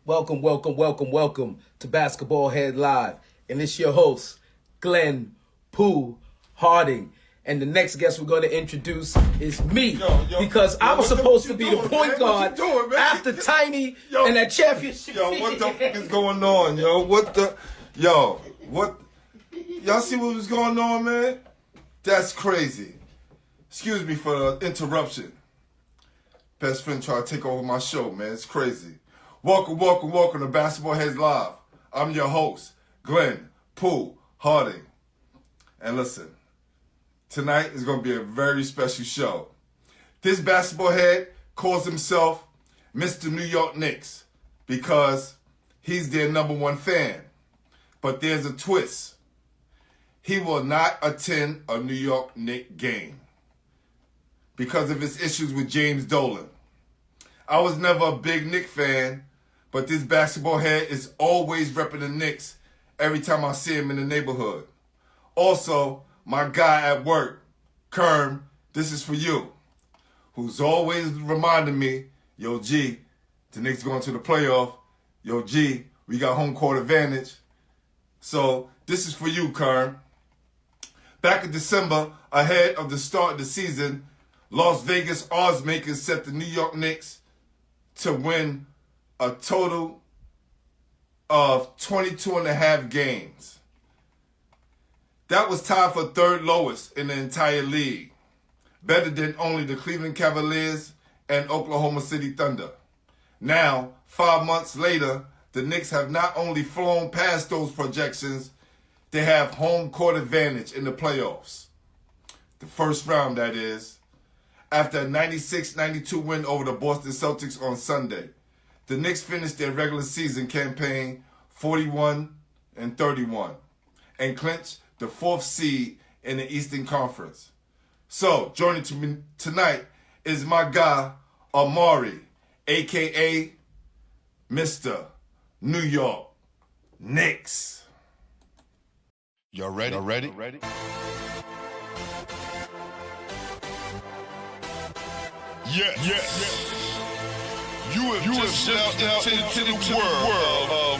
Welcome to Basketball Head Live. And it's your host, Glenn Pooh Harding. And the next guest we're going to introduce is me. Because I was supposed to be the point guard after Tiny and that championship. What the fuck is going on, Y'all see what was going on, man? That's crazy. Excuse me for the interruption. Best friend trying to take over my show, man. It's crazy. Welcome to Basketball Heads Live. I'm your host, Glenn Pooh Harding. And listen, tonight is going to be a very special show. This basketball head calls himself Mr. New York Knicks because he's their #1 fan. But there's a twist. He will not attend a New York Knicks game because of his issues with James Dolan. I was never a big Knicks fan, but this basketball head is always repping the Knicks every time I see him in the neighborhood. Also, my guy at work, Kerm, this is for you, who's always reminding me, yo, G, the Knicks going to the playoff. Yo, G, we got home court advantage. So this is for you, Kerm. Back in December, ahead of the start of the season, Las Vegas odds makers set the New York Knicks to win a total of 22.5 games. That was tied for third lowest in the entire league, better than only the Cleveland Cavaliers and Oklahoma City Thunder. Now, 5 months later, the Knicks have not only flown past those projections, they have home court advantage in the playoffs. The first round, that is. After a 96-92 win over the Boston Celtics on Sunday, the Knicks finished their regular season campaign 41-31 and clinched the 4th seed in the Eastern Conference. So, joining me tonight is my guy, Omari, a.k.a. Mr. New York Knicks. Y'all ready? Yeah. You have just stepped into the world of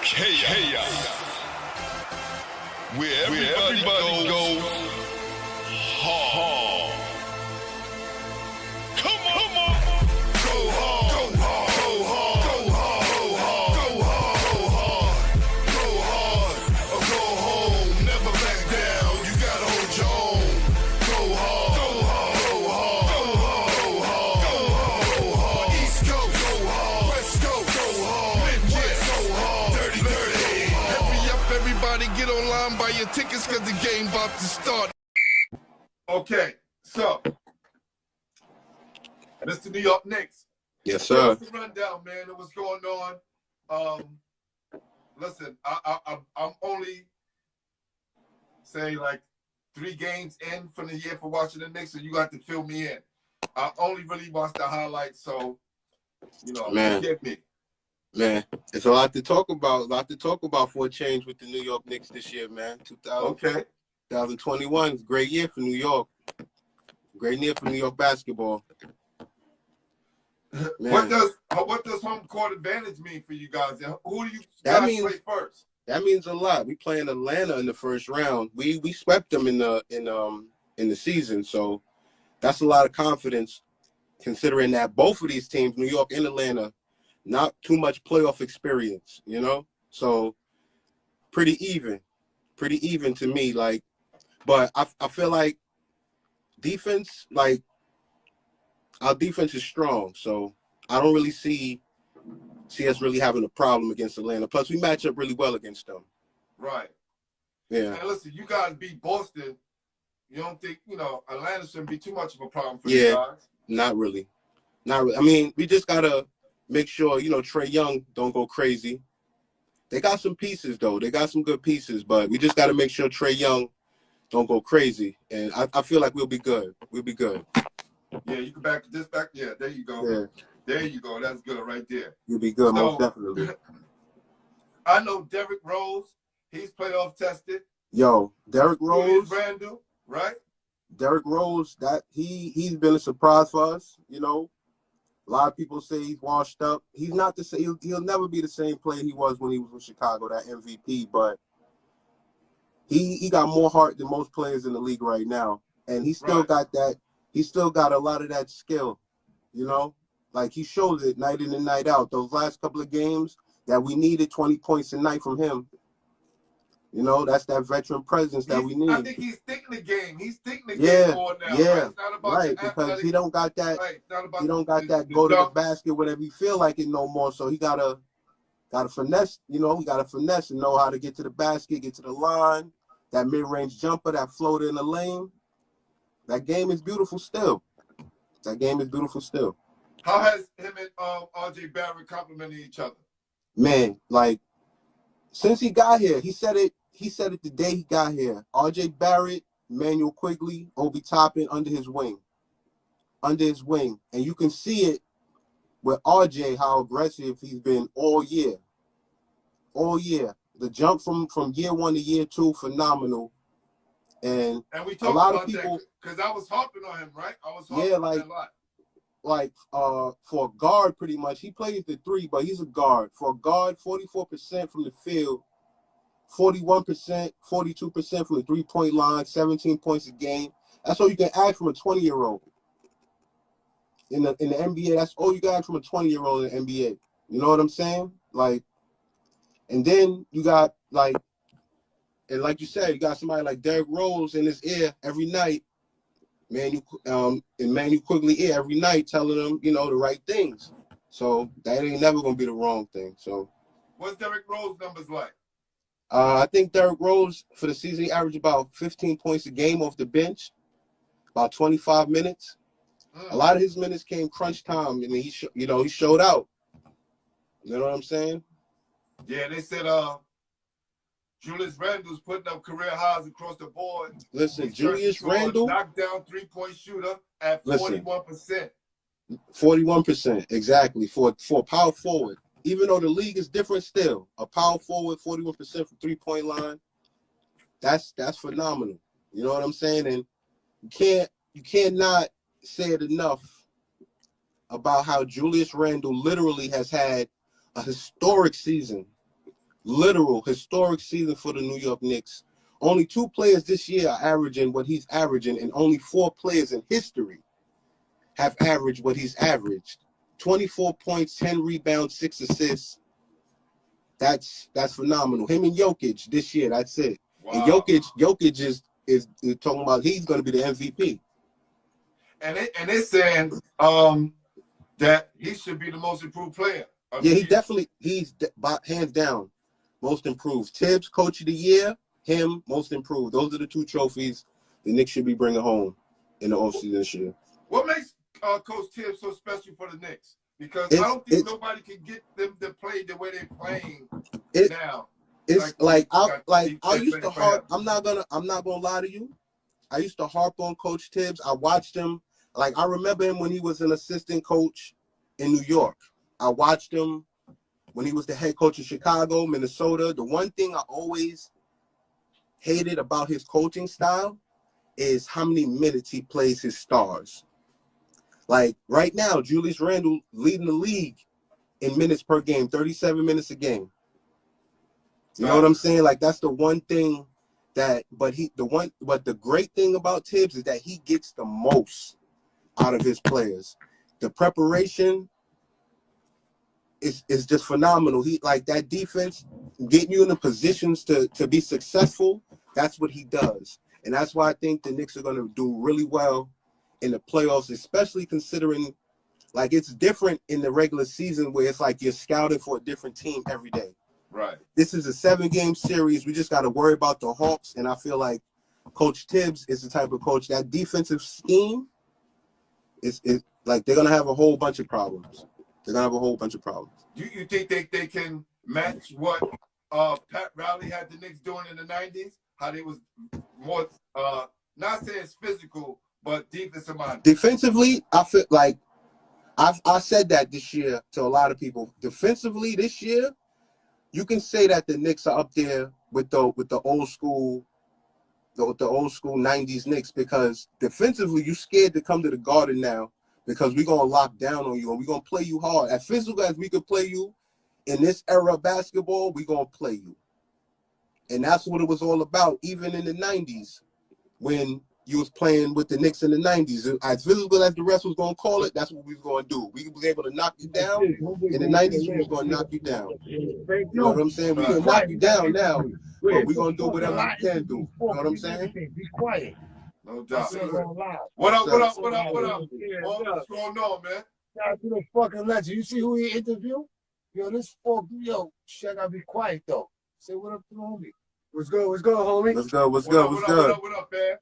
chaos. Where everybody goes hard. Come on. Go hard. Go hard. Go hard. Go hard. Go hard. Or go home. Never back down. You gotta hold your own. Go hard. Go hard. Go hard. Go hard. East Coast. Go hard. West Coast. Go hard. Midwest. Go hard. Dirty. Hurry up, everybody. Get online, buy your tickets, cause the game about to start. Okay, so, Mr. New York Knicks. Yes, sir. What's the rundown, man, of what's going on? Listen, I'm only, say, like 3 games in from the year for watching the Knicks, so you got to fill me in. I only really watched the highlights, so, forgive me. Man, it's a lot to talk about. For a change with the New York Knicks this year, man. 2021 is a great year for New York. Great year for New York basketball. Man. What does home court advantage mean for you guys? Who do you guys play first? That means a lot. We playing Atlanta in the first round. We swept them in the season, so that's a lot of confidence considering that both of these teams, New York and Atlanta, not too much playoff experience, So pretty even to me. But I feel like defense, our defense is strong. So I don't really see us really having a problem against Atlanta. Plus, we match up really well against them. Right. Yeah. And listen, you guys beat Boston. You don't think, Atlanta shouldn't be too much of a problem for you guys? Not really. I mean, we just got to make sure, Trae Young don't go crazy. They got some pieces, though. They got some good pieces, but we just got to make sure Trae Young don't go crazy. And I feel like we'll be good. Yeah, you can back this back. Yeah, there you go. Yeah. There you go. That's good right there. We'll be good, most definitely. I know Derrick Rose. He's playoff tested. Yo, Derrick Rose. Randle, right? Derrick Rose, that he's been a surprise for us, A lot of people say he's washed up. He's not the same. He'll never be the same player he was when he was with Chicago, that MVP. But he got more heart than most players in the league right now, and he still got that. He still got a lot of that skill, you know. Like he shows it night in and night out. Those last couple of games that we needed 20 points a night from him. You know, that's that veteran presence that we need. I think he's thinking the game. He's thinking the game more now. Yeah, right? It's not about because he don't got that. He don't got that go to the basket whenever you feel like it no more. So he gotta finesse. You know, he gotta finesse and know how to get to the basket, get to the line. That mid-range jumper, that floater in the lane. That game is beautiful still. That game is beautiful still. How has him and RJ Barrett complimented each other? Man, like since he got here, he said it. He said it the day he got here. RJ Barrett, Manuel Quigley, Obi Toppin under his wing. Under his wing. And you can see it with RJ, how aggressive he's been all year. All year. The jump from year 1 to year 2, phenomenal. And we a lot of people, because I was harping on him, right? I was harping on him a lot. Like for a guard, pretty much, he plays the 3, but he's a guard. For a guard, 44% from the field, 41%, 42% from the 3-point line, 17 points a game. That's all you can ask from a 20-year-old. In the NBA, that's all you got from a 20-year-old in the NBA. You know what I'm saying? Like, and then you got like you said, you got somebody like Derrick Rose in his ear every night. Manuel Quigley ear every night, telling him, you know, the right things. So that ain't never gonna be the wrong thing. So, what's Derrick Rose numbers like? I think Derrick Rose for the season he averaged about 15 points a game off the bench, about 25 minutes. A lot of his minutes came crunch time, and he showed out. You know what I'm saying? Yeah, they said Julius Randle's putting up career highs across the board. Listen, Julius Randle, knockdown 3-point shooter at 41%. 41%, exactly, for a power forward. Even though the league is different still, a power forward, 41% from 3-point line, that's phenomenal. You know what I'm saying? And you cannot say it enough about how Julius Randle literally has had a historic season. Literal historic season for the New York Knicks. Only 2 players this year are averaging what he's averaging, and only 4 players in history have averaged what he's averaged. 24 points, 10 rebounds, 6 assists. That's phenomenal. Him and Jokic this year, that's it. Wow. And Jokic is talking about he's going to be the MVP. And they're saying that he should be the most improved player. Yeah, he's hands down most improved. Tibbs, Coach of the Year, him, most improved. Those are the 2 trophies the Knicks should be bringing home in the offseason this year. What makes Coach Tibbs so special for the Knicks? Because I don't think nobody can get them to play the way they're playing now. It's I used to harp. I'm not gonna lie to you. I used to harp on Coach Tibbs. I watched him. Like I remember him when he was an assistant coach in New York. I watched him when he was the head coach of Chicago, Minnesota. The one thing I always hated about his coaching style is how many minutes he plays his stars. Like right now, Julius Randle leading the league in minutes per game, 37 minutes a game. You know what I'm saying? Like that's the one thing but the great thing about Tibbs is that he gets the most out of his players. The preparation is just phenomenal. He like that defense, getting you in the positions to be successful. That's what he does, and that's why I think the Knicks are going to do really well in the playoffs, especially considering like it's different in the regular season where it's like you're scouting for a different team every day. Right. This is a 7-game series. We just got to worry about the Hawks, and I feel like Coach Tibbs is the type of coach that defensive scheme is like they're going to have a whole bunch of problems. They're going to have a whole bunch of problems. Do you think they can match what Pat Riley had the Knicks doing in the 90s? How they was more, not saying it's physical, but defensive minded? Defensively, I feel like I said that this year to a lot of people. Defensively this year, you can say that the Knicks are up there with the old school, the old school 90s Knicks, because defensively you're scared to come to the Garden now because we're gonna lock down on you and we're gonna play you hard. As physical as we could play you in this era of basketball, we're gonna play you. And that's what it was all about, even in the 90s, when you was playing with the Knicks in the 90s. As physical as the rest was going to call it, that's what we was going to do. We was able to knock you down. In the 90s, we was going to knock you down. You know what I'm saying? We can knock you down now, but we're going to do whatever we can do. You know what I'm saying? Be quiet. No doubt. What up? What's going on, man? Shout to the fucking legend. You see who he interviewed? Yo, this folk, yo, shit, I gotta be quiet though. Say what up to the homie. What's good, homie? What's good? What up, man?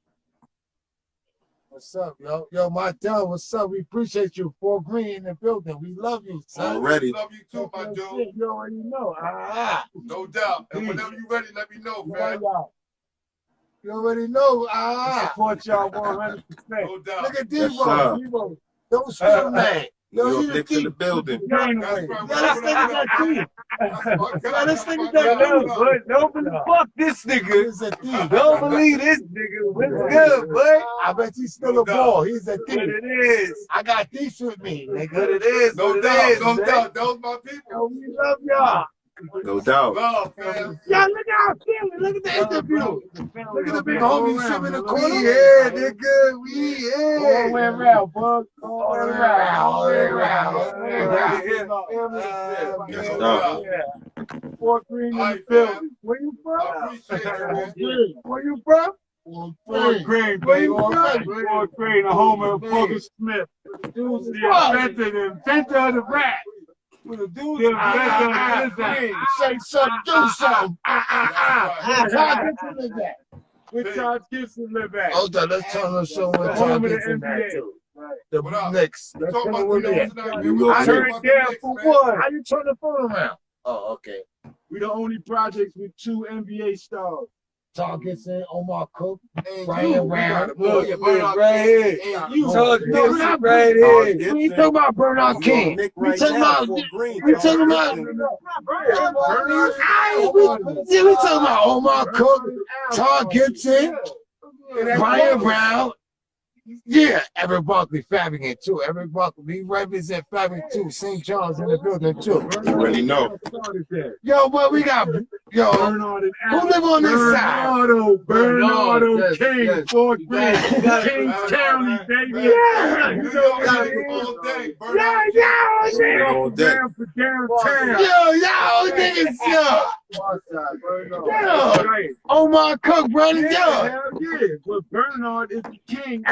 What's up, yo? Yo, my dog, what's up? We appreciate you. 4 Green in the building. We love you, son. Already. Love you too, my dude. You already know. No doubt. And whenever you ready, let me know, man. You already know. Support y'all 100%. No doubt. Look at Yes, Devo. Don't steal, man. New Yo, York he the Knicks in the thief. building. That's right. This nigga got Don't fuck this nigga. He's a thief. Don't believe this nigga. What's good, boy? I bet he's still a ball. He's a What thief. it is. I got thieves with me, nigga. What it is. No What it doubt. is, No man. doubt. Those my people. Yo, we love y'all. No doubt. Love, man. Yeah, look at our family. Look at the interview. Look at the big homie sitting in the corner. We here, nigga. We All the here. way around, bug. All the way around. All the way around. Yes, sir. 4 Green in All the right, building. Where you I from? appreciate you, man. Where you from? Fort Green, Where baby. you from? Fort Green, the home of Booger Smith. The inventor of the rap. With the dudes. The inventor of the Say something, do something. Todd Gibson live at. Where Todd Gibson live at. Hold on, let's turn the show where The Todd home of the Gibson at NBA. too. What up? The Knicks. Let's Talk turn about it with the that. Knicks tonight. New York I I Knicks. turned down for what? How you turn the phone around? Oh, okay. We the only projects with 2 NBA stars. Todd Gibson, Omar Cook, And Brian you, Brown. Look, right here. And you. Todd No, Gibson not right Todd here. Gibson. We ain't talking about Bernard New York King. Knicks We right talking now, about. Fort Green. We talking about. We talking about Omar Cook, Todd Gibson, Brian Brown. Yeah, Eric Barkley, Fabian too. Eric Barkley, we represent Fabian too. St. John's in the building too. You already know. Yo, what we got? Yo, Bernard and who live on this side? Bernardo King, Fort Green, Kings County, baby. Yeah. You know, got it all day. Burn Yeah, out. yeah, All day. Down for downtown. yo, y'all niggas, yo. Yeah. Right. Omar Cook, brother, Yeah, yo. hell yeah. But Bernard is the king.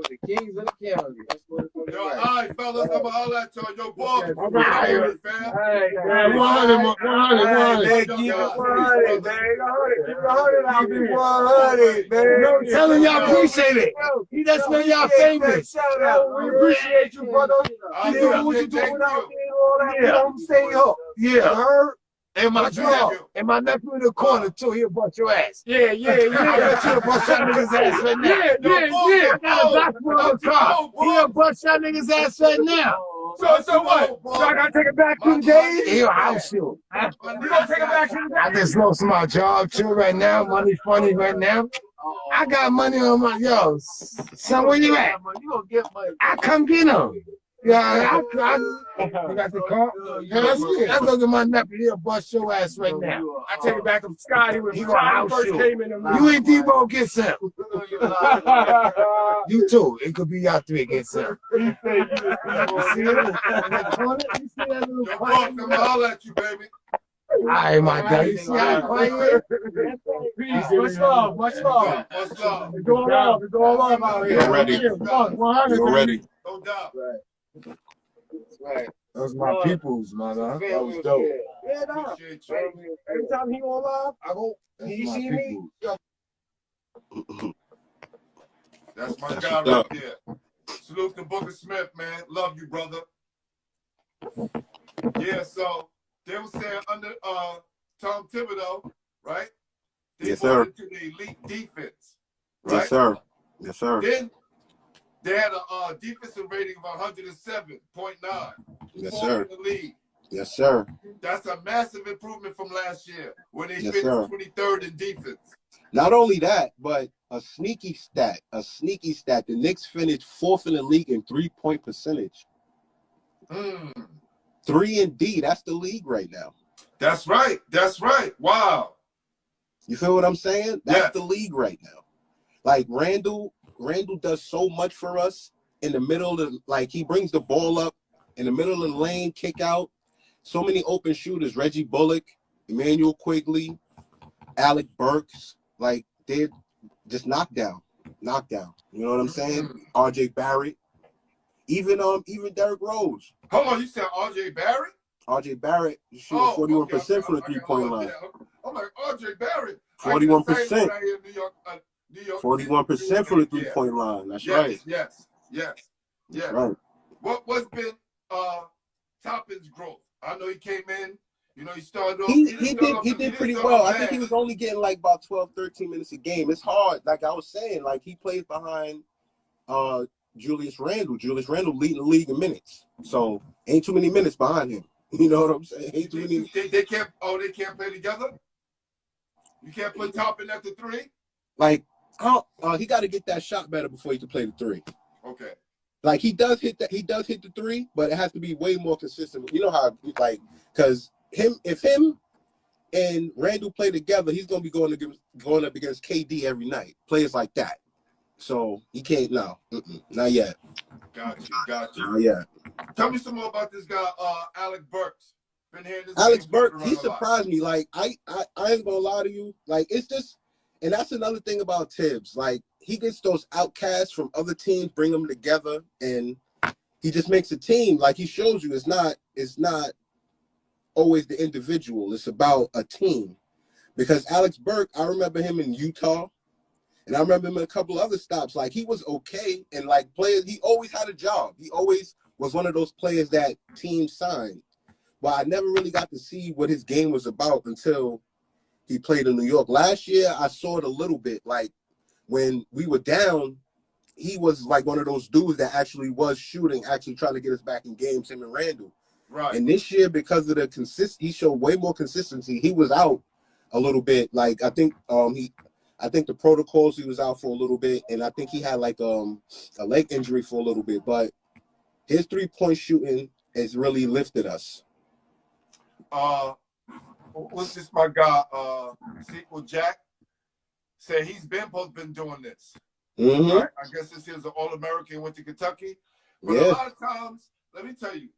The Kings of the County. That's what it's Yo, all right, fellas, I'm gonna holler at y'all. Yo, boss. All right. Fam. Hey, Hey, 100, 100, 100. keep it 100, man. 100 out there. 100, man. No, tell them y'all appreciate it. That's when y'all famous. Shout out. We appreciate you, brother. All You know right, what you thank doing you. out there, all that. You know what I'm saying? Yo, yeah. Her and my dog and my nephew in the corner too. He'll bust your ass. Yeah. I bet you'll bust that nigga's ass right now. I got a black boy in the car. He'll bust that nigga's ass right now. So what? So I gotta take it back to the days? He'll house you. You gonna take it back to the I just lost my job too right now. Money funny right now. I got money on my son. Where you at? You gonna get money. I come get him. Yeah, you got the car. Yeah, let's go get my nephew. He'll bust your ass right now. I take it back to Scotty when He he gonna house first you. came in the You and Debo get some. You too. It could be y'all 3 get some. You see that? You see that little Yo, boss, quiet? I'm gonna holler at you, baby. All right, my guy. You see how quiet? Much love. What's up? It's going on. It's going on out here. You're ready. 100. You're ready. No doubt. Those my peoples, man. That was dope. Yeah, no. Appreciate you. Every time he on live, I go, That's you my see me? peoples. That's my That's guy what's right up. there. Salute to Booker Smith, man. Love you, brother. Yeah, so they were saying under Tom Thibodeau, right? They Yes, brought sir. it to the elite defense, right? Yes, sir. Yes, sir. Then they had a defensive rating of 107.9. Yes, Fourth sir. in the league. Yes, sir. That's a massive improvement from last year when they Yes, finished sir. 23rd in defense. Not only that, but a sneaky stat. The Knicks finished 4th in the league in 3-point percentage. 3 and D, that's the league right now. That's right. That's right. Wow. You feel what I'm saying? That's Yes. the league right now. Like Randle does so much for us in the middle of like he brings the ball up in the middle of the lane, kick out. So many open shooters, Reggie Bullock, Emmanuel Quigley, Alec Burks, like they're just knockdown. You know what I'm saying? RJ Barrett, even Derrick Rose. Hold on, you said RJ Barrett? RJ Barrett shooting 41% from the 3-point line. I'm like RJ Barrett. 41%. New York 41% from the 3-point line. That's right. Yes. Right. What's been Toppin's growth? I know he came in. You know, he started off. He did pretty well. I think he was only getting like about 12, 13 minutes a game. It's hard. Like I was saying, like he plays behind Julius Randle. Julius Randle leading the league in minutes. So ain't too many minutes behind him. You know what I'm saying? Ain't too many. They can't play together? You can't play Toppin at the 3? Like he got to get that shot better before he can play the 3. Okay. Like he does hit the 3, but it has to be way more consistent. You know how like because if him and Randle play together, he's gonna be going up against KD every night. Players like that. So he can't now. Not yet. Got you. Not yet. Tell me some more about this guy, Alec Burks. Been hearing this Alex name Burke, around he a lot. surprised me. Like I ain't gonna lie to you. Like it's just, and that's another thing about Tibbs. Like he gets those outcasts from other teams, bring them together, and he just makes a team. Like he shows you, it's not always the individual. It's about a team. Because Alex Burke, I remember him in Utah, and I remember him in a couple other stops. Like he was okay, and like players, he always had a job. He always was one of those players that teams signed. But I never really got to see what his game was about until he played in New York. Last year, I saw it a little bit. Like when we were down, he was like one of those dudes that actually was shooting, actually trying to get us back in games, him and Randle. Right. And this year, because of the he showed way more consistency. He was out a little bit. Like I think the protocols, he was out for a little bit, and I think he had like a leg injury for a little bit. But his 3-point shooting has really lifted us. What's this? My guy, Sequel Jack, said he's been doing this. Mm-hmm. Right? I guess this is an All-American, went to Kentucky. But Yeah. a lot of times, let me tell you,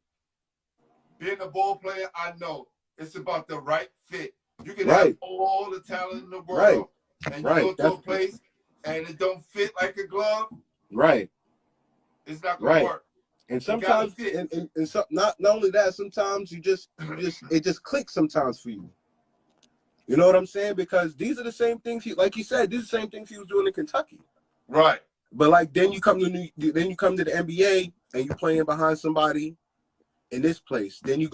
being a ball player, I know it's about the right fit. You can have all the talent in the world, and you go to a place and it don't fit like a glove. Right. It's not gonna work. And sometimes, and so, not only that, sometimes it just clicks sometimes for you. You know what I'm saying? Because these are the same things like you said, these are the same things he was doing in Kentucky. Right. But like then you come to the NBA and you're playing behind somebody in this place. Then you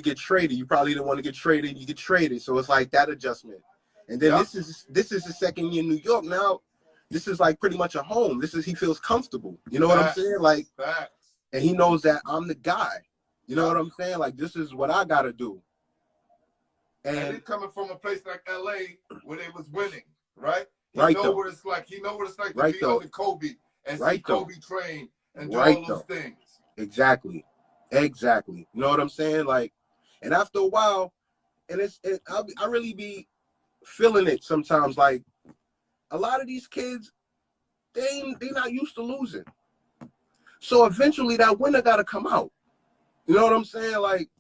get traded. You probably didn't want to get traded. You get traded. So it's like that adjustment. And then this is the second year in New York now. This is like pretty much a home. He feels comfortable. You know what I'm saying? Like, and he knows that I'm the guy. You know what I'm saying? Like, this is what I got to do. And it coming from a place like LA where they was winning, right? He Right. know what it's like. He know what it's like to be under Kobe and see Kobe train and do all those things. Exactly. You know what I'm saying? Like, and after a while, and I really be feeling it sometimes. Like, a lot of these kids, they not used to losing. So eventually that winner got to come out. You know what I'm saying? Like,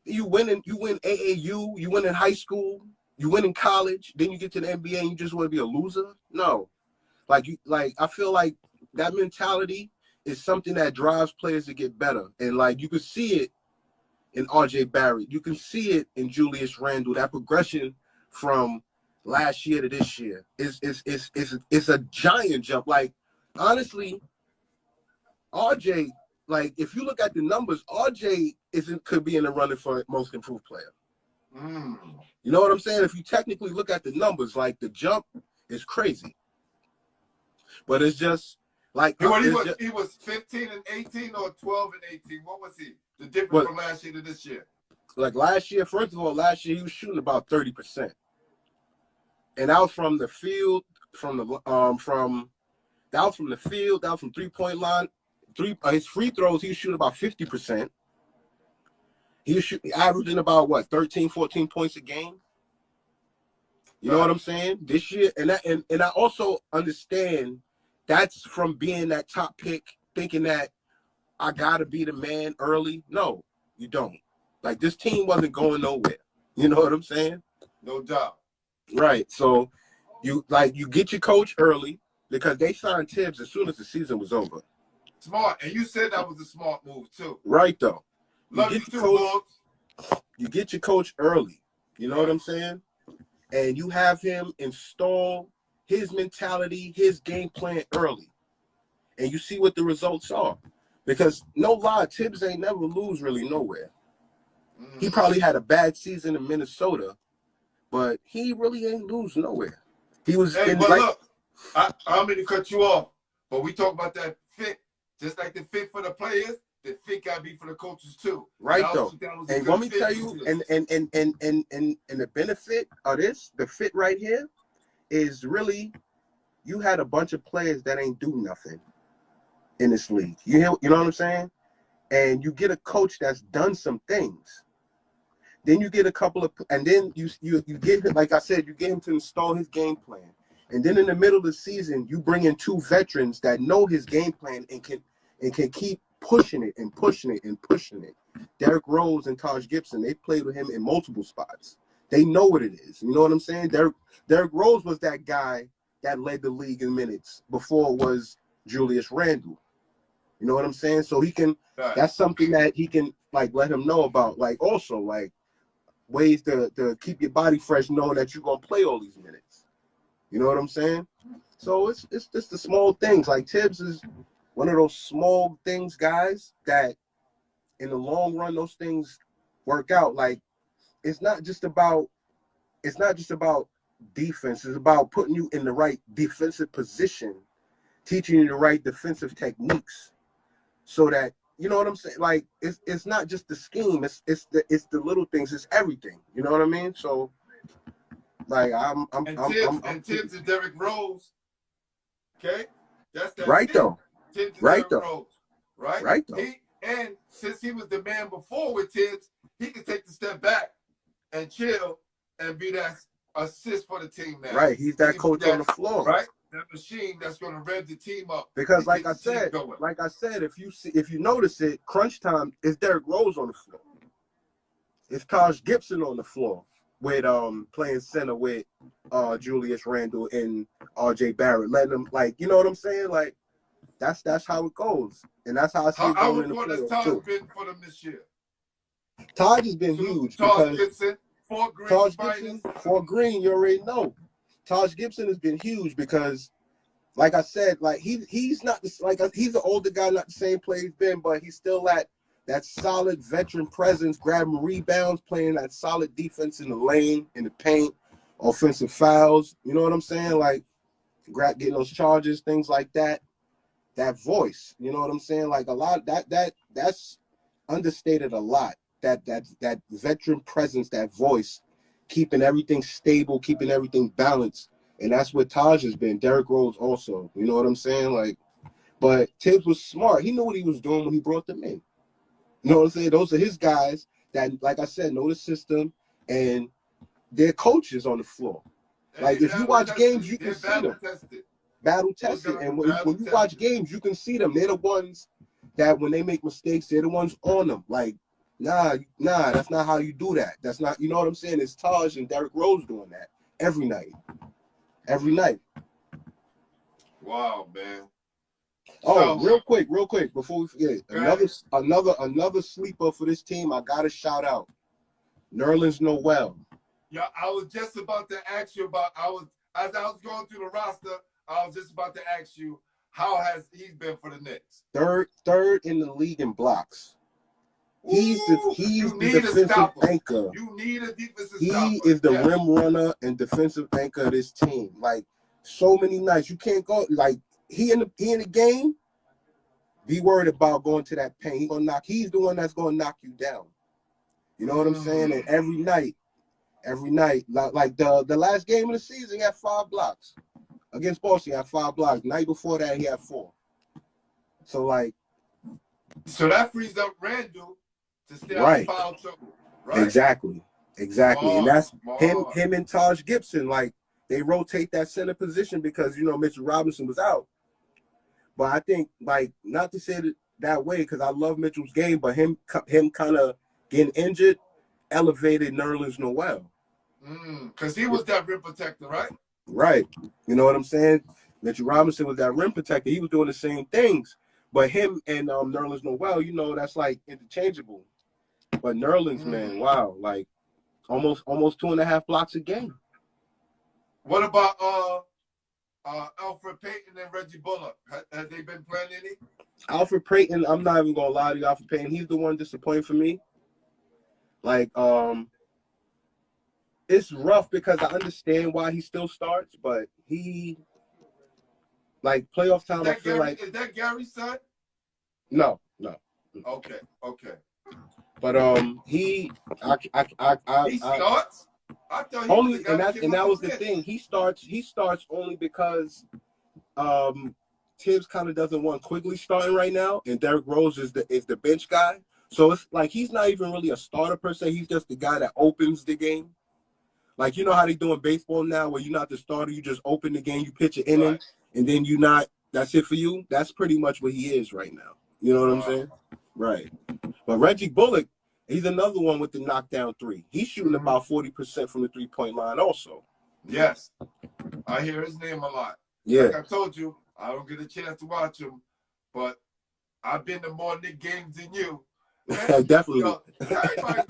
you win AAU, you win in high school, you win in college, then you get to the NBA and you just want to be a loser? No. I feel like that mentality is something that drives players to get better. And like you can see it in RJ Barrett. You can see it in Julius Randle. That progression from last year to this year is a giant jump. Like, honestly, RJ, like, if you look at the numbers, RJ could be in the running for most improved player. You know what I'm saying? If you technically look at the numbers, like, the jump is crazy. But it's just Like He was 15 and 18 or 12 and 18. What was he? The difference from last year to this year. Like last year, first of all, last year he was shooting about 30%, and that was from the field, from the from 3-point line. His free throws, he was shooting about 50%. He was averaging about what 13, 14 points a game. You know what I'm saying? This year, and I also understand that's from being that top pick, thinking that I gotta be the man early. No, you don't. Like, this team wasn't going nowhere. You know what I'm saying? No doubt. Right. So you get your coach early because they signed Tibbs as soon as the season was over. Smart. And you said that was a smart move too. Right though. Love you too, Bulls. You get your coach early. You know what I'm saying? And you have him install his mentality, his game plan early. And you see what the results are. Because no lie, Tibbs ain't never lose really nowhere. He probably had a bad season in Minnesota, but he really ain't lose nowhere. He was look, I don't mean to cut you off, but we talk about that fit. Just like the fit for the players, the fit gotta be for the coaches too. Right though. And let me tell you, and the benefit of this, the fit right here, is really you had a bunch of players that ain't do nothing in this league. You know what I'm saying? And you get a coach that's done some things. Then you get a couple of, and then you get him, like I said, you get him to install his game plan. And then in the middle of the season, you bring in 2 veterans that know his game plan and can keep pushing it and pushing it and pushing it. Derrick Rose and Taj Gibson, they played with him in multiple spots. They know what it is. You know what I'm saying? Derrick Rose was that guy that led the league in minutes before it was Julius Randle. You know what I'm saying? So he can, that's something that he can like let him know about. Like also like ways to keep your body fresh, knowing that you're gonna play all these minutes. You know what I'm saying? So it's just the small things. Like Tibbs is one of those small things, guys, that in the long run those things work out. Like it's not just about defense. It's about putting you in the right defensive position, teaching you the right defensive techniques, so that you know what I'm saying. Like it's not just the scheme. It's the little things. It's everything. You know what I mean? So like Tibbs and Derrick Rose. Okay, that's right though. Tibbs and right Derrick though. Rose. Right. Right though. And since he was the man before with Tibbs, he can take the step back and chill and be that assist for the team now. Right. He's that coach on the floor. Right. That machine that's going to rev the team up. Because like I said, if you notice it, crunch time is Derrick Rose on the floor. It's Taj Gibson on the floor with playing center with Julius Randle and RJ Barrett, letting them like, you know what I'm saying? Like that's how it goes. And that's how I see it going in the playoffs. How too. been for them this year? Taj has been huge Taj because Gibson, 4 Green Taj Gibson, 4 Green, you already know. Taj Gibson has been huge because, like I said, like he's not he's an older guy, not the same player he's been, but he's still that solid veteran presence, grabbing rebounds, playing that solid defense in the lane, in the paint, offensive fouls. You know what I'm saying? Like getting those charges, things like that. That voice, you know what I'm saying? Like a lot that's understated a lot. That veteran presence, that voice, keeping everything stable, keeping everything balanced. And that's what Taj has been. Derrick Rose also. You know what I'm saying? Like, but Tibbs was smart. He knew what he was doing when he brought them in. You know what I'm saying? Those are his guys that, like I said, know the system and they're coaches on the floor. Like if you watch games, you can see them. Battle tested. And when you watch games, you can see them. They're the ones that when they make mistakes, they're the ones on them. Like, nah, that's not how you do that. That's not, you know what I'm saying? It's Taj and Derrick Rose doing that every night. Every night. Wow, man. Oh, real quick, before we forget, another sleeper for this team. I gotta shout out Nerlens Noel. Yeah, I was just about to ask you about. As I was going through the roster, I was just about to ask you how has he been for the Knicks? Third in the league in blocks. He's the defensive anchor. You need a defensive stopper. He is the rim runner and defensive anchor of this team. Like so many nights, you can't go. Like he in the game, be worried about going to that paint. He's the one that's gonna knock you down. You know what I'm saying? And every night, like the last game of the season, he had 5 blocks. Against Boston, he had 5 blocks. The night before that, he had 4. So like, so that frees up Randle to stay out of foul trouble, right? Exactly. And that's Smart. him and Taj Gibson. Like, they rotate that center position because, you know, Mitchell Robinson was out. But I think, like, not to say it that way because I love Mitchell's game, but him kind of getting injured elevated Nerlens Noel. Because he was that rim protector, right? Right. You know what I'm saying? Mitchell Robinson was that rim protector. He was doing the same things. But him and Nerlens Noel, you know, that's like interchangeable. But Nerlens, man, wow, like almost 2.5 blocks a game. What about Alfred Payton and Reggie Bullock? Have they been playing any? Alfred Payton, I'm not even gonna lie to you, Alfred Payton, he's the one disappointing for me. Like, it's rough because I understand why he still starts, but he, like, playoff time, I feel like. Is that Gary's son? No. Okay. But he starts. I thought he only, was the guy and that was the bench. thing. He starts only because Tibbs kind of doesn't want Quigley starting right now, and Derrick Rose is the bench guy. So it's like he's not even really a starter per se. He's just the guy that opens the game. Like, you know how they do in baseball now, where you're not the starter, you just open the game, you pitch an inning, and then that's it for you. That's pretty much what he is right now. You know what I'm saying? Right. But Reggie Bullock, he's another one with the knockdown 3. He's shooting about 40% from the 3-point line also. Yes. I hear his name a lot. Yeah. Like I told you, I don't get a chance to watch him, but I've been to more Knicks games than you. Man, Definitely. Yo, everybody,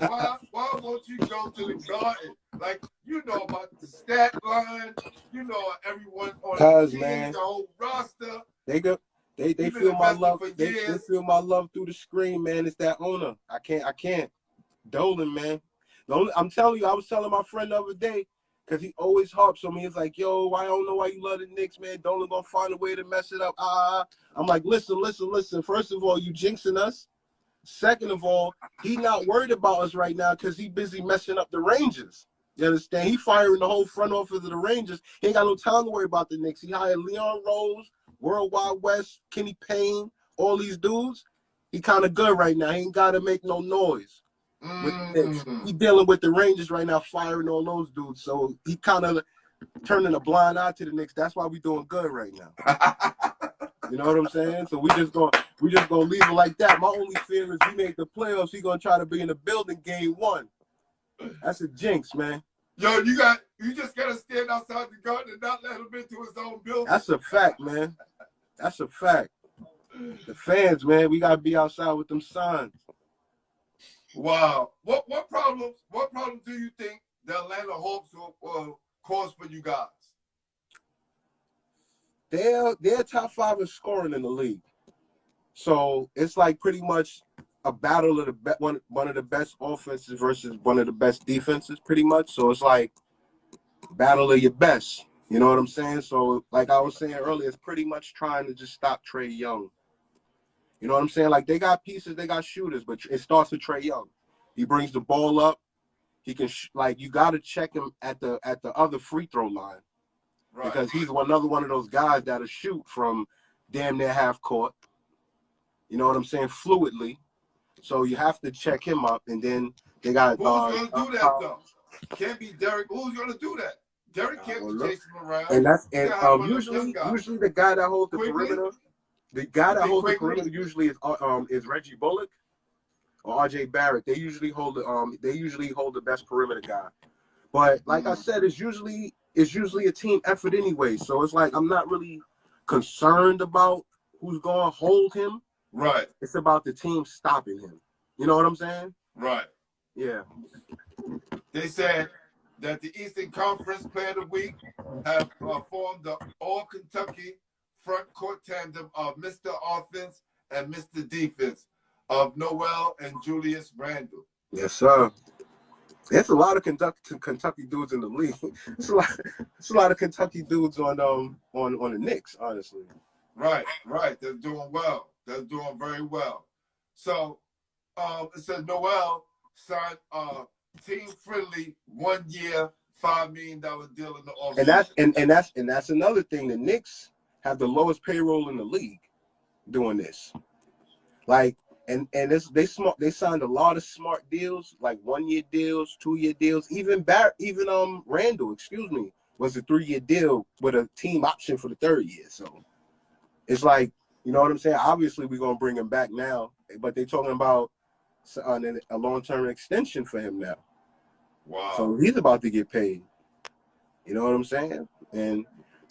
why won't you go to the Garden? Like, you know about the stat line, you know everyone on the team, the whole roster. They feel my love. They feel my love through the screen, man. It's that owner. I can't. Dolan, man. I'm telling you, I was telling my friend the other day, because he always harps on me. He's like, yo, I don't know why you love the Knicks, man. Dolan gonna find a way to mess it up. I'm like, listen. First of all, you jinxing us. Second of all, he not worried about us right now because he busy messing up the Rangers. You understand? He firing the whole front office of the Rangers. He ain't got no time to worry about the Knicks. He hired Leon Rose, Worldwide West, Kenny Payne, all these dudes. He kind of good right now. He ain't got to make no noise. With the Knicks. He dealing with the Rangers right now, firing all those dudes. So he kind of turning a blind eye to the Knicks. That's why we doing good right now. You know what I'm saying? So we just gonna leave it like that. My only fear is we make the playoffs. He gonna try to be in the building game 1. That's a jinx, man. Yo, you just gotta stand outside the Garden and not let him into his own building. That's a fact, man. That's a fact. The fans, man, we gotta be outside with them signs. Wow. What problems do you think the Atlanta Hawks will cause for you guys? They're top 5 in scoring in the league. So it's like pretty much a battle of one of the best offenses versus one of the best defenses, pretty much. So it's like battle of your best. You know what I'm saying? So like I was saying earlier, it's pretty much trying to just stop Trae Young. You know what I'm saying? Like they got pieces, they got shooters, but it starts with Trae Young. He brings the ball up. He can you got to check him at the other free throw line. Right. Because he's another one of those guys that'll shoot from damn near half court. You know what I'm saying? Fluidly. So you have to check him up, and then they got. Who's going to do that though? Can't be Derrick. Who's going to do that? Derrick can't be chasing him around. And usually the guy that holds the perimeter, usually is Reggie Bullock or RJ Barrett. They usually hold the best perimeter guy. But like I said, it's usually a team effort anyway. So it's like I'm not really concerned about who's going to hold him. Right. It's about the team stopping him. You know what I'm saying? Right. Yeah. They said that the Eastern Conference Player of the Week have formed the All-Kentucky front court tandem of Mr. Offense and Mr. Defense of Noel and Julius Randle. Yes, sir. There's a lot of Kentucky dudes in the league. It's a lot of Kentucky dudes on the Knicks, honestly. Right. They're doing well. They're doing very well. So, it says Noel signed team friendly 1 year, $5 million deal in the offseason. And that's another thing. The Knicks have the lowest payroll in the league doing this. Like, and it's, they signed a lot of smart deals, like 1 year deals, 2 year deals. Even Randle, excuse me, was a 3 year deal with a team option for the 3rd year. So it's like, you know what I'm saying? Obviously, we're gonna bring him back now, but they're talking about a long-term extension for him now. Wow. So he's about to get paid. You know what I'm saying? And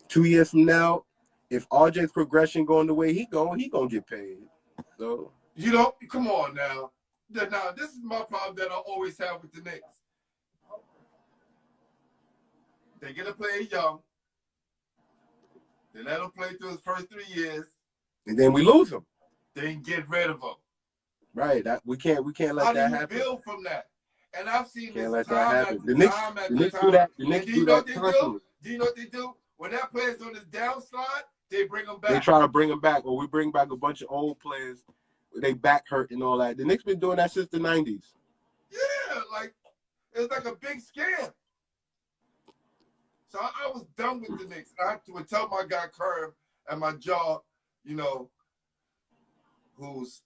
2 years from now, if RJ's progression going the way he gonna get paid. So you know, come on now. Now this is my problem that I always have with the Knicks. They get a player young. They let him play through his first 3 years. And then we lose him. Then get rid of him. Right. That we can't let that happen. How do you build from that? And I've seen Can't this let that time happen. after The Knicks time after do time. that. The And Knicks do do you know that what they constantly. do? Do you know what they do? When that player's on his downslide, they bring him back. They try to bring him back, or we bring back a bunch of old players. They back hurt and all that. The Knicks been doing that since the 90s. Yeah, like it's like a big scam. So I was done with the Knicks. I would tell my guy Curb at my job, you know, who's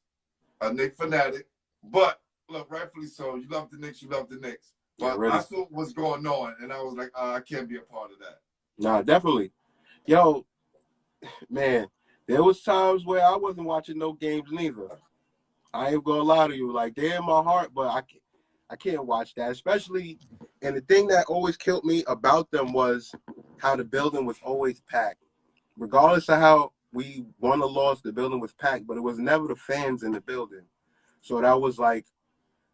a Knicks fanatic. But look, rightfully so. You love the Knicks, you love the Knicks. But Yeah, I saw what was going on, and I was like, I can't be a part of that. Nah, definitely. Yo, man, there was times where I wasn't watching no games neither. I ain't gonna lie to you. Like, they're in my heart, but I can't watch that. Especially, and the thing that always killed me about them was how the building was always packed. Regardless of how we won or lost, the building was packed, but it was never the fans in the building. So that was like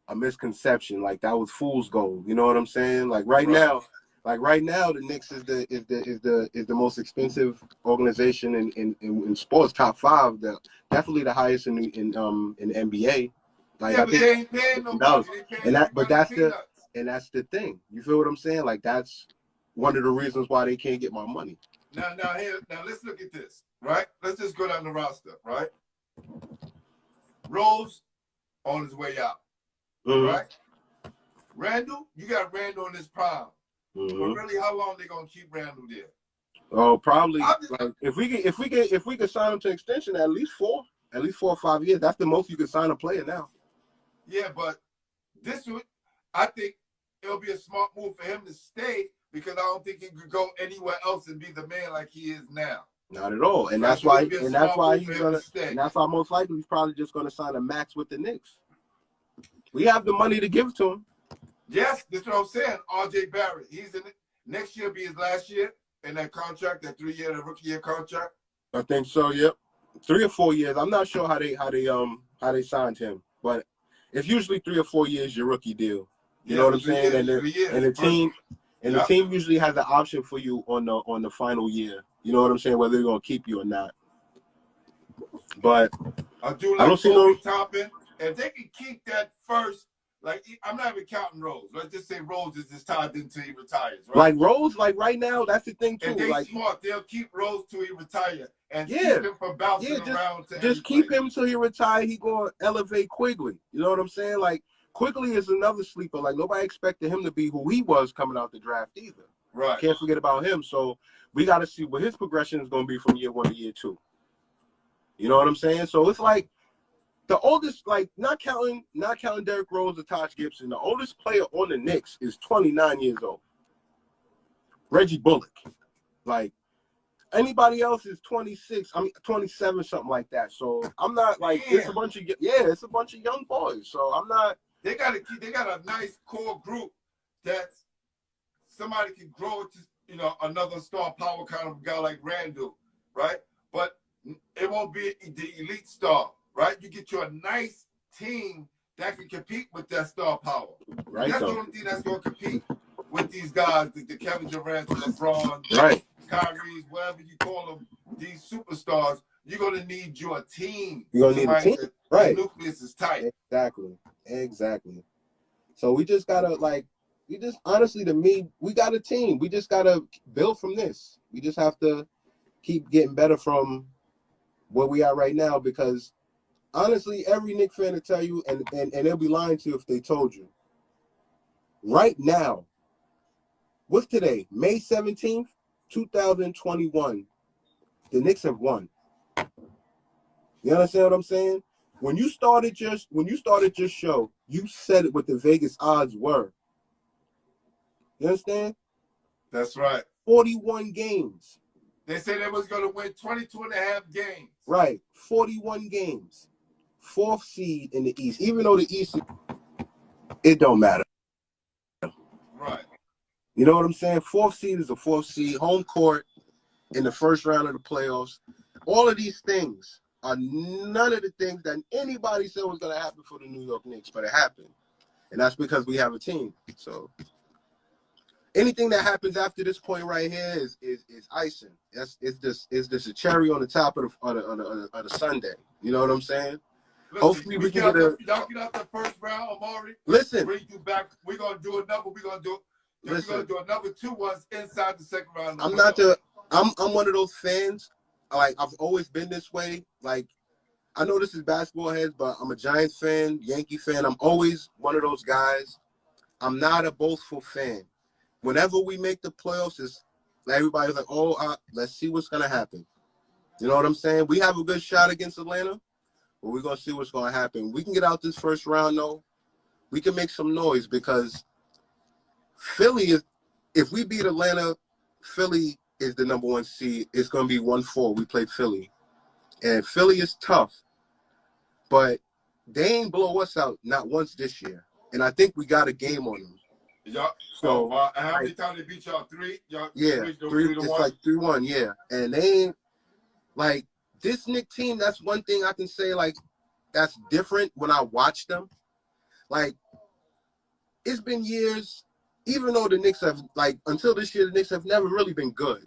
a misconception. Like, that was fool's gold. You know what I'm saying? Like right now, the Knicks is the most expensive organization in sports, top 5. Definitely the highest in the NBA. Like, Yeah, I but think they ain't paying nobody. They paying that's the thing. You feel what I'm saying? Like, that's one of the reasons why they can't get my money. Now let's look at this, right? Let's just go down the roster, right? Rose on his way out, right? Randle, you got Randle in his prime. But really, how long they gonna keep Randle there? Oh, probably like if we could sign him to extension at least 4 or 5 years. That's the most you can sign a player now. Yeah, but I think it'll be a smart move for him to stay because I don't think he could go anywhere else and be the man like he is now. Not at all, and that's why most likely he's probably just gonna sign a max with the Knicks. We have the money to give to him. Yes, that's what I'm saying. RJ Barrett, he's in it. Next year will be his last year in that contract, that 3 year, rookie year contract. I think so. Yep, 3 or 4 years. I'm not sure how they signed him, but it's usually 3 or 4 years your rookie deal. You know what I'm saying? And the team usually has an option for you on the final year. You know what I'm saying? Whether they're gonna keep you or not. But I don't see no Toppin. If they can keep that first. Like, I'm not even counting Rose. Let's just say Rose is just tied until he retires, right? Like Rose, like right now, that's the thing too. If they like, smart, they'll keep Rose till he retire and keep him from bouncing around. Just keep him till he retire. He gonna elevate Quigley. You know what I'm saying? Like, Quigley is another sleeper. Like, nobody expected him to be who he was coming out the draft either. Right. Can't forget about him. So we got to see what his progression is going to be from year 1 to year 2. You know what I'm saying? So it's like, the oldest, like, not counting Derrick Rose or Taj Gibson, the oldest player on the Knicks is 29 years old. Reggie Bullock. Like, anybody else is 26, 27, something like that. So I'm not like, it's a bunch of young boys. So I'm not. They got a nice core group that somebody can grow to, you know, another star power kind of guy like Randle, right? But it won't be the elite star. Right, you get you a nice team that can compete with that star power. Right, that's the only thing that's going to compete with these guys, the Kevin Durant, LeBron, right, Kyrie, whatever you call them, these superstars. You're going to need your team. You're going to need a team, right? The nucleus is tight. Exactly. So we just gotta honestly, to me, we got a team. We just gotta build from this. We just have to keep getting better from where we are right now, because honestly, every Knicks fan will tell you, and they'll be lying to you if they told you. Right now, what's today? May 17th, 2021. The Knicks have won. You understand what I'm saying? When you started your show, you said it what the Vegas odds were. You understand? That's right. 41 games. They said they was going to win 22.5 games. Right. 41 games. 4th seed in the East. Even though the East, it don't matter. Right. You know what I'm saying? 4th seed is a 4th seed. Home court in the first round of the playoffs. All of these things are none of the things that anybody said was going to happen for the New York Knicks, but it happened. And that's because we have a team. So anything that happens after this point right here is icing. It's just a cherry on the top of the sundae. You know what I'm saying? Listen, Hopefully we can get y'all get out the first round, Omari. Listen. Bring you back. We're gonna do another. We're gonna do another 2 ones inside the second round. I'm one of those fans. Like, I've always been this way. Like, I know this is basketball heads, but I'm a Giants fan, Yankee fan. I'm always one of those guys. I'm not a boastful fan. Whenever we make the playoffs, everybody's like, oh, let's see what's gonna happen. You know what I'm saying? We have a good shot against Atlanta. But we're going to see what's going to happen. We can get out this first round, though. We can make some noise because Philly is, if we beat Atlanta, Philly is the number 1 seed. It's going to be 1-4. We play Philly. And Philly is tough. But they ain't blow us out not once this year. And I think we got a game on them. So, how many times they beat y'all? 3? Yeah, 3 it's like 3-1, yeah. And they ain't, like, this Knicks team, that's one thing I can say, like, that's different when I watch them. Like, it's been years, even though the Knicks have, like, until this year, the Knicks have never really been good.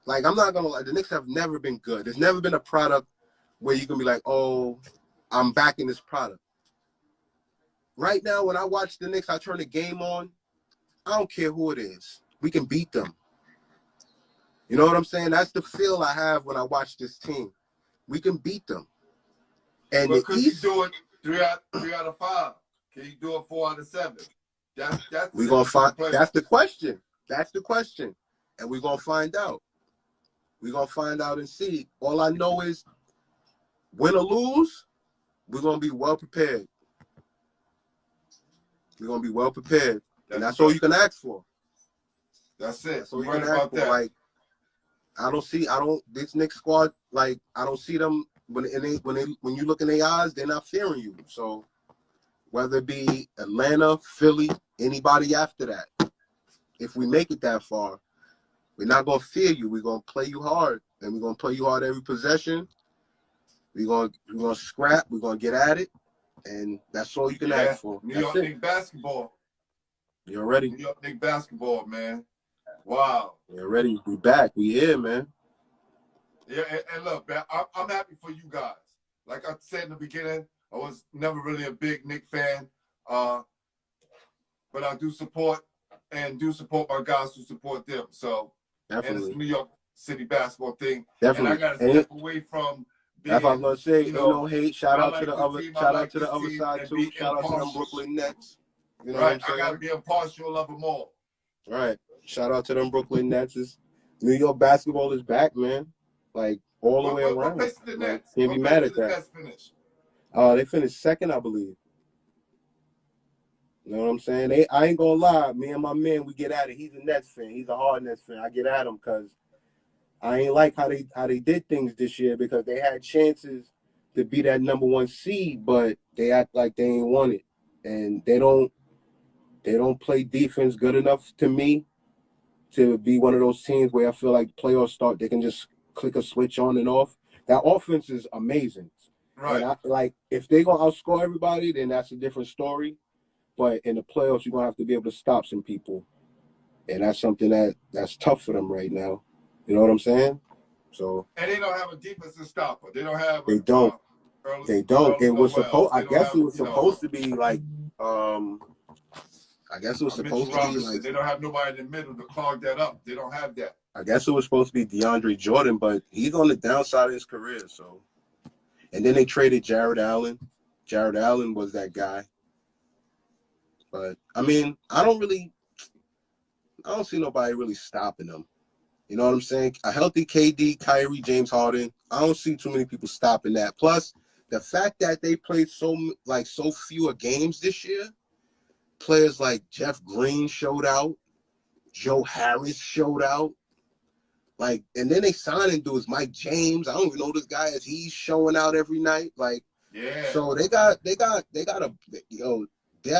Like, I'm not going to lie, the Knicks have never been good. There's never been a product where you can be like, oh, I'm backing this product. Right now, when I watch the Knicks, I turn the game on. I don't care who it is. We can beat them. You know what I'm saying? That's the feel I have when I watch this team. We can beat them. And but could you do it 3 out of 5? Can you do it 4 out of 7? We're gonna find. That's the question. That's the question, and we're gonna find out. We're gonna find out and see. All I know is, win or lose, we're gonna be well prepared. We're gonna be well prepared, and that's all you can ask for. That's it. So you can ask for. Like, this Knicks squad, like, I don't see them when you look in their eyes, they're not fearing you. So whether it be Atlanta, Philly, anybody after that, if we make it that far, we're not gonna fear you. We're gonna play you hard, and we're gonna play you hard every possession. We're gonna scrap. We're gonna get at it, and that's all you can ask for. New York Knicks basketball. You're ready. New York Knicks basketball, man. Wow. We're ready. We back. We here, man. Yeah, and look, man, I'm happy for you guys. Like I said in the beginning, I was never really a big Knicks fan, but I do support my guys who support them. So, definitely. And it's New York City basketball thing. Definitely. And I got to step away from being, that's what I was gonna say. You know, no hate. Shout out like to the other. Shout out to the other side too. Shout out to them Brooklyn Nets. You know what I'm saying? I got to be impartial of them all. Right. Shout out to them Brooklyn Nets. New York basketball is back, man. Like, all the way around. What place did the Nets? Can't be mad at that. They finished second, I believe. You know what I'm saying? I ain't gonna lie. Me and my man, we get at it. He's a Nets fan. He's a hard Nets fan. I get at him because I ain't like how they did things this year, because they had chances to be that number 1 seed, but they act like they ain't won it, and they don't play defense good enough to me to be one of those teams where I feel like playoffs start, they can just click a switch on and off. That offense is amazing. Right. And if they're going to outscore everybody, then that's a different story. But in the playoffs, you're going to have to be able to stop some people. And that's something that's tough for them right now. You know what I'm saying? So. And they don't have a defensive stopper. They don't have. They don't. They don't. It was supposed. I guess it was supposed to be like. I guess it was supposed Mitchell to be Robinson. like. They don't have nobody in the middle to clog that up. They don't have that. I guess it was supposed to be DeAndre Jordan, but he's on the downside of his career. So, and then they traded Jared Allen. Jared Allen was that guy. But I mean, I don't see nobody really stopping them. You know what I'm saying? A healthy KD, Kyrie, James Harden. I don't see too many people stopping that. Plus, the fact that they played so fewer games this year, players like Jeff Green showed out, Joe Harris showed out. Like, and then they signing dudes, Mike James. I don't even know this guy is. He's showing out every night. Like, yeah. So they got that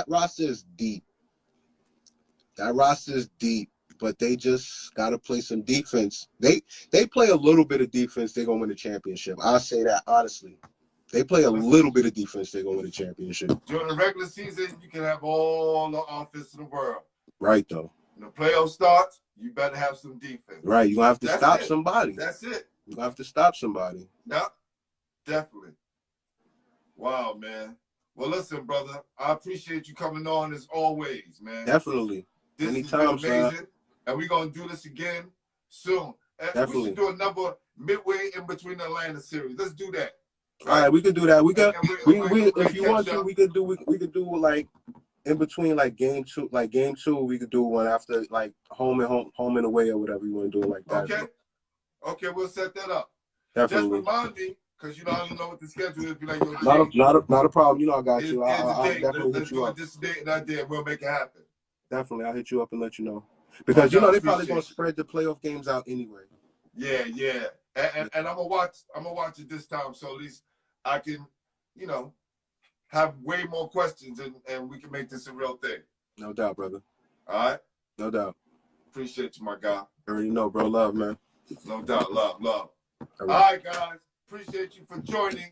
roster is deep. That roster is deep, but they just got to play some defense. They play a little bit of defense, they're gonna win the championship. I'll say that honestly. They play a little bit of defense, they're gonna win the championship. During the regular season, you can have all the offense in the world. Right though. When the playoffs starts, you better have some defense. Right, you're gonna have to stop somebody. That's it. You're gonna have to stop somebody. Yeah, definitely. Wow, man. Well, listen, brother, I appreciate you coming on as always, man. Definitely. This Anytime, has been amazing, and we're gonna do this again soon. And Definitely. We should do another midway in between the Atlanta series. Let's do that. All right, we could do that. We could, we if you want to, we could do like in between like game two, we could do one after like home and away or whatever you want to do it like that. Okay, we'll set that up. Definitely. Just remind me, because I don't know what the schedule is. Be like, not a problem. You know I got you. I'll definitely hit you up. This date and that day, we'll make it happen. Definitely, I'll hit you up and let you know. Because they probably gonna spread the playoff games out anyway. Yeah. And I'm gonna watch it this time, so at least I can, have way more questions and we can make this a real thing. No doubt, brother. All right? No doubt. Appreciate you, my guy. Already know, bro. Love, man. No doubt. Love. All right, guys. Appreciate you for joining